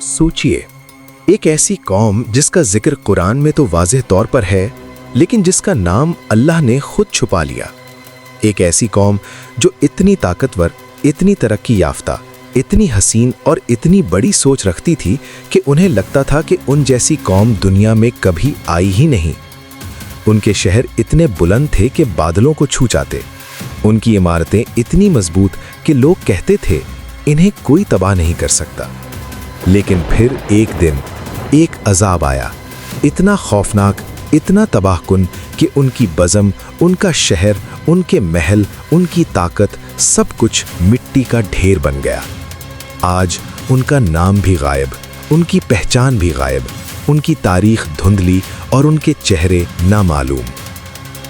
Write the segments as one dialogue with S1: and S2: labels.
S1: सोचिए, एक ऐसी कौम जिसका जिक्र कुरान में तो वाज़ेह तौर पर है, लेकिन जिसका नाम अल्लाह ने खुद छुपा लिया। एक ऐसी कौम जो इतनी ताकतवर, इतनी तरक्की याफ्ता, इतनी हसीन और इतनी बड़ी सोच रखती थी कि उन्हें लगता था कि उन जैसी कौम दुनिया में कभी आई ही नहीं। उनके शहर इतने बुलंद थे कि बादलों को छू जाते। उनकी इमारतें इतनी मजबूत कि लोग कहते थे इन्हें कोई तबाह नहीं कर सकता। लेकिन फिर एक दिन एक अजाब आया, इतना खौफनाक, इतना तबाहकुन कि उनकी बज़म, उनका शहर, उनके महल, उनकी ताकत, सब कुछ मिट्टी का ढेर बन गया। आज उनका नाम भी गायब, उनकी पहचान भी गायब, उनकी तारीख धुंधली और उनके चेहरे नामालूम।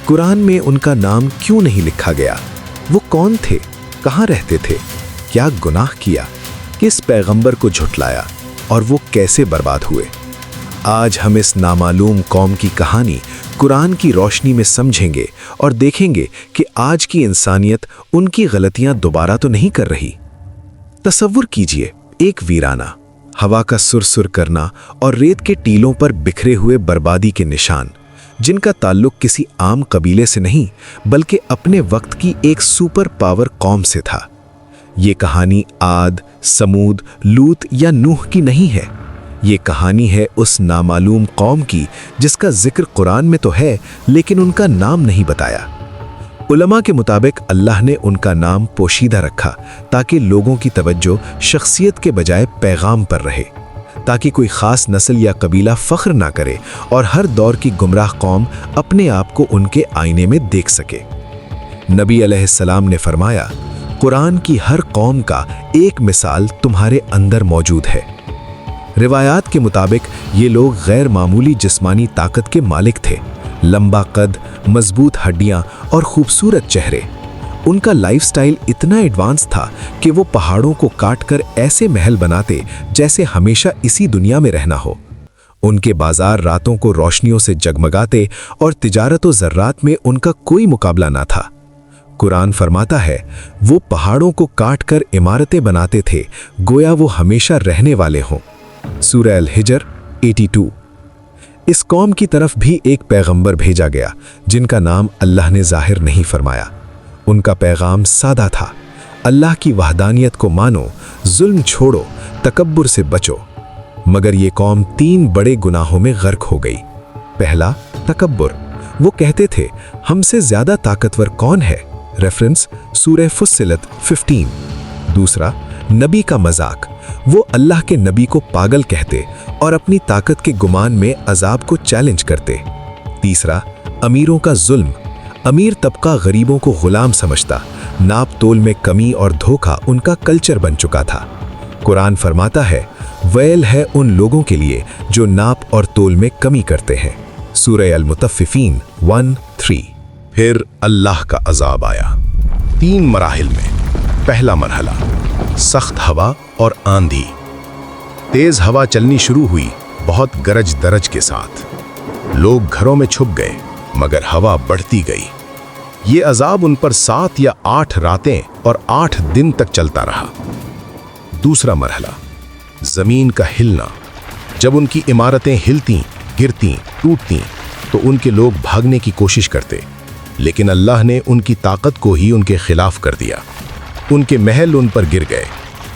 S1: कुरान में उनका नाम क्यों नहीं लिखा गया? वो कौन थे? कहाँ रहते थे? क्या गुनाह किया? किस पैगंबर को झुठलाया और वो कैसे बर्बाद हुए? आज हम इस नामालूम कौम की कहानी कुरान की रोशनी में समझेंगे और देखेंगे कि आज की इंसानियत उनकी गलतियां दोबारा तो नहीं कर रही। तसव्वुर कीजिए, एक वीराना, हवा का सुरसुर करना और रेत के टीलों पर बिखरे हुए बर्बादी के निशान, जिनका ताल्लुक किसी आम कबीले से नहीं बल्कि अपने वक्त की एक सुपर पावर कौम से था। ये कहानी आद, समूद, लूत या नूह की नहीं है। ये कहानी है उस नामालूम कौम की जिसका जिक्र कुरान में तो है लेकिन उनका नाम नहीं बताया। उलमा के मुताबिक अल्लाह ने उनका नाम पोशीदा रखा ताकि लोगों की तवज्जो शख्सियत के बजाय पैगाम पर रहे, ताकि कोई ख़ास नस्ल या कबीला फ़ख्र ना करे और हर दौर की गुमराह कौम अपने आप को उनके आईने में देख सके। नबी अलैहिस्सलाम ने फरमाया, कुरान की हर कौम का एक मिसाल तुम्हारे अंदर मौजूद है। रिवायात के मुताबिक ये लोग गैर मामूली जिस्मानी ताकत के मालिक थे, लंबा कद, मजबूत हड्डियां और खूबसूरत चेहरे। उनका लाइफस्टाइल इतना एडवांस था कि वो पहाड़ों को काटकर ऐसे महल बनाते जैसे हमेशा इसी दुनिया में रहना हो। उनके बाजार रातों को रोशनियों से जगमगाते और तिजारत व ज़र्रात में उनका कोई मुकाबला ना था। कुरान फरमाता है, वो पहाड़ों को काटकर इमारतें बनाते थे गोया वो हमेशा रहने वाले हों। सूरह अल-हिजर 82। इस कौम की तरफ भी एक पैगंबर भेजा गया जिनका नाम अल्लाह ने जाहिर नहीं फरमाया। उनका पैगाम सादा था, अल्लाह की वहदानियत को मानो, जुल्म छोड़ो, तकब्बुर से बचो। मगर ये कौम 3 बड़े गुनाहों में गर्क हो गई। पहला, तकब्बुर। वो कहते थे हमसे ज्यादा ताकतवर कौन है? रेफरेंस सूरह फुस्सिलत 15। दूसरा, नबी का मजाक। वो अल्लाह के नबी को पागल कहते और अपनी ताकत के गुमान में अजाब को चैलेंज करते। तीसरा, अमीरों का जुल्म। अमीर तबका गरीबों को गुलाम समझता, नाप तोल में कमी और धोखा उनका कल्चर बन चुका था। कुरान फरमाता है, वैल है उन लोगों के लिए जो नाप और तोल में कमी करते हैं। सूरह अल-मुतफ्फिफीन 1-3।
S2: फिर अल्लाह का अजाब आया 3 मराहिल में। पहला मरहला, सख्त हवा और आंधी। तेज हवा चलनी शुरू हुई, बहुत गरज दरज के साथ। लोग घरों में छुप गए मगर हवा बढ़ती गई। ये अजाब उन पर 7 या 8 रातें और 8 दिन तक चलता रहा। दूसरा मरहला, जमीन का हिलना। जब उनकी इमारतें हिलती, गिरती, टूटती तो उनके लोग भागने की कोशिश करते, लेकिन अल्लाह ने उनकी ताकत को ही उनके खिलाफ कर दिया। उनके महल उन पर गिर गए,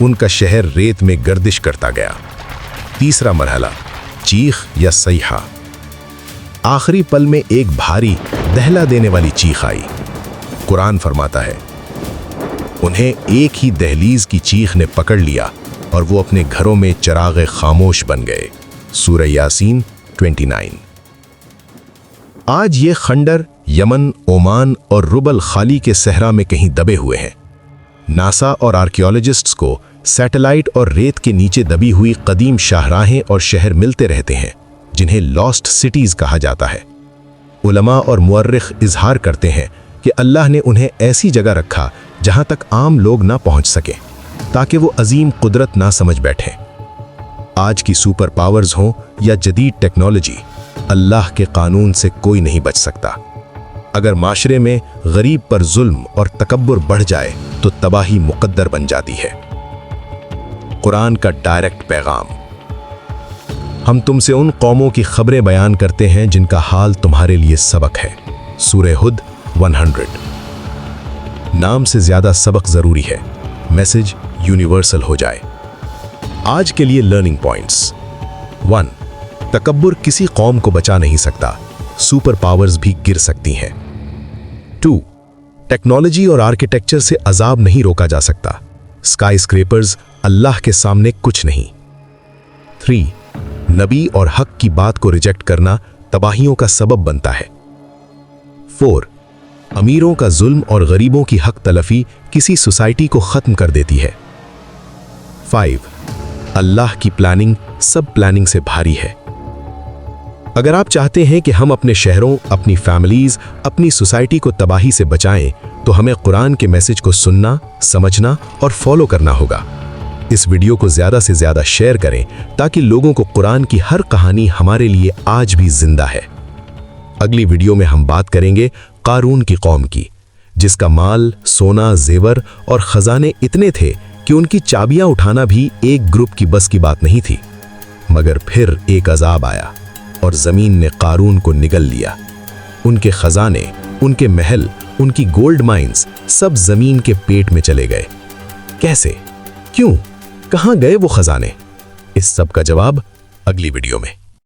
S2: उनका शहर रेत में गर्दिश करता गया। तीसरा मरहला, चीख या सैहा। आखिरी पल में एक भारी दहला देने वाली चीख आई। कुरान फरमाता है, उन्हें एक ही दहलीज की चीख ने पकड़ लिया और वो अपने घरों में चिराग खामोश बन गए। सूरह यासीन 29। आज ये खंडर यमन, ओमान और रुबल खाली के सहरा में कहीं दबे हुए हैं। नासा और आर्कियोलॉजिस्ट्स को सैटेलाइट और रेत के नीचे दबी हुई कदीम शाहराहें और शहर मिलते रहते हैं जिन्हें लॉस्ट सिटीज कहा जाता है। उलमा और मुअर्रिख इजहार करते हैं कि अल्लाह ने उन्हें ऐसी जगह रखा जहां तक आम लोग ना पहुंच सके, ताकि वो अजीम कुदरत ना समझ बैठें। आज की सुपर पावर्स हों या जदीद टेक्नोलॉजी, अल्लाह के कानून से कोई नहीं बच सकता। अगर माशरे में गरीब पर जुल्म और तकब्बुर बढ़ जाए तो तबाही मुकद्दर बन जाती है। कुरान का डायरेक्ट पैगाम, ہم تم سے ان قوموں کی خبریں بیان کرتے ہیں جن کا حال تمہارے لیے سبق ہے۔ سورہ ہود 100۔ نام سے زیادہ سبق ضروری ہے، میسج یونیورسل ہو جائے۔ آج کے لیے لرننگ پوائنٹس۔ 1۔ تکبر کسی قوم کو بچا نہیں سکتا، سپر پاورز بھی گر سکتی ہیں۔ 2۔ ٹیکنالوجی اور آرکیٹیکچر سے عذاب نہیں روکا جا سکتا، اسکائی اسکریپرز اللہ کے سامنے کچھ نہیں۔ 3۔ نبی اور حق کی بات کو ریجیکٹ کرنا تباہیوں کا سبب بنتا ہے۔ 4۔ امیروں کا ظلم اور غریبوں کی حق تلفی کسی سوسائٹی کو ختم کر دیتی ہے۔ 5۔ اللہ کی پلاننگ سب پلاننگ سے بھاری ہے۔ اگر آپ چاہتے ہیں کہ ہم اپنے شہروں، اپنی فیملیز، اپنی سوسائٹی کو تباہی سے بچائیں تو ہمیں قرآن کے میسج کو سننا، سمجھنا اور فالو کرنا ہوگا۔ اس ویڈیو کو زیادہ سے زیادہ شیئر کریں تاکہ لوگوں کو قرآن کی ہر کہانی ہمارے لیے آج بھی زندہ ہے۔ اگلی ویڈیو میں ہم بات کریں گے قارون کی قوم کی، جس کا مال، سونا، زیور اور خزانے اتنے تھے کہ ان کی چابیاں اٹھانا بھی ایک گروپ کی بس کی بات نہیں تھی۔ مگر پھر ایک عذاب آیا اور زمین نے قارون کو نگل لیا۔ ان کے خزانے، ان کے محل، ان کی گولڈ مائنز سب زمین کے پیٹ میں چلے گئے۔ کیسے؟ کیوں؟ کہاں گئے وہ خزانے؟ اس سب کا جواب اگلی ویڈیو میں۔